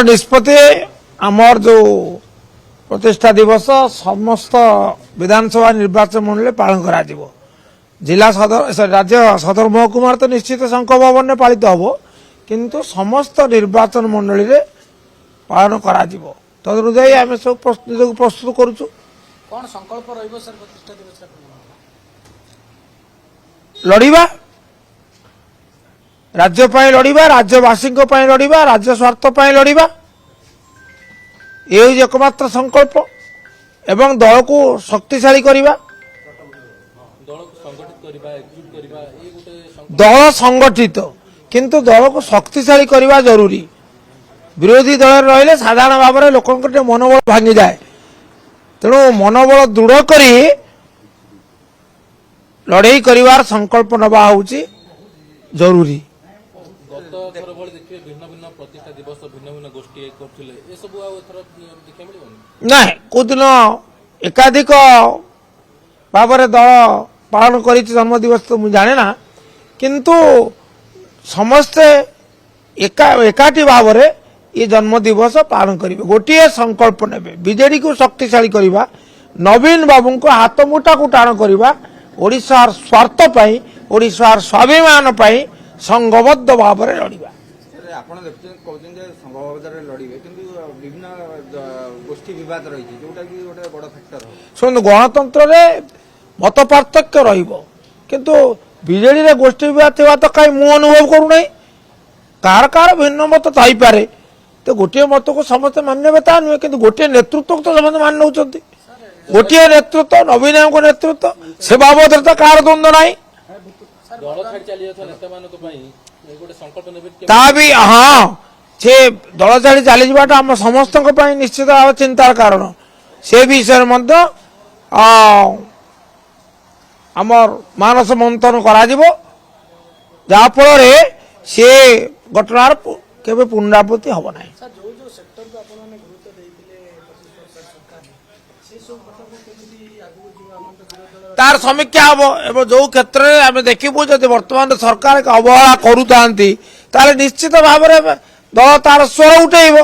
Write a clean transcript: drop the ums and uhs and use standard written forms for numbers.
निष्पत्ति आमर जो प्रतिष्ठा दिवस समस्त विधानसभा निर्वाचन मंडल पालन करा जिला सदर राज्य सदर महकुमार तो निश्चित शंख भवन में पालित हम किंतु समस्त निर्वाचन मंडल रे पालन करा तदनुजाई आम सब प्रस्तुत करुचु। कौन संकल्प रहिबो सर प्रतिष्ठा दिवस लड़िबा राज्य पाई लड़िबा राज्यवासी लड़िबा राज्य स्वार्थ पाई लड़िबा ये एकमात्र संकल्प एवं दल को शक्तिशाली करवा दल संगठित किंतु दल को शक्तिशाली करवा जरूरी। विरोधी दल रहिले साधारण भाव में लोक मनोबल भांगी जाए तेणु मनोबल दृढ़ करी लड़ाई करिवार संकल्प नवा होची जरूरी। नहीं को दिन एकाधिक भाव दल पालन कर जन्म दिवस तो मुझे जाने ना किंतु समस्ते एकाठी भाव में ये जन्म दिवस पालन करेंगे गोटे संकल्प ने बीजेडी को शक्तिशाली करवा नवीन बाबू को हाथ मुठा को टाण करवा ओडिशार स्वार्थ पाई ओडिशार स्वाभिमान पाई संघबद्ध भाव में लड़वा। आपण कहते संघबद्ध लड़े कि विभिन्न गोष्ठी बद रही गोटे बड़ फैक्टर शुणु गणतंत्र में मत पार्थक्य रु बीजेडी गोष्ठी बद थी तो कहीं मु अनुभव करूना कार कार भिन्न मत थपे तो गोटे मत को समस्त मान्य ता नुहे कि गोटे नेतृत्व को तो समस्त मान नौ गोटे नेतृत्व नवीन नेतृत्व से बाबद तो कार द्वंद्व ना हाँ से दल छाड़ी चली जाटा आम समस्त निश्चित भाव चिंतार कारण से विषय आमर मानस मंथन कर से घटनार केबे पुनरावृत्ति हम ना। तार समीक्षा हम एवं जो क्षेत्र में आम देखू जब वर्तमान सरकार अवहेला करूँ निश्चित भाव में दल तार स्वर उठेब।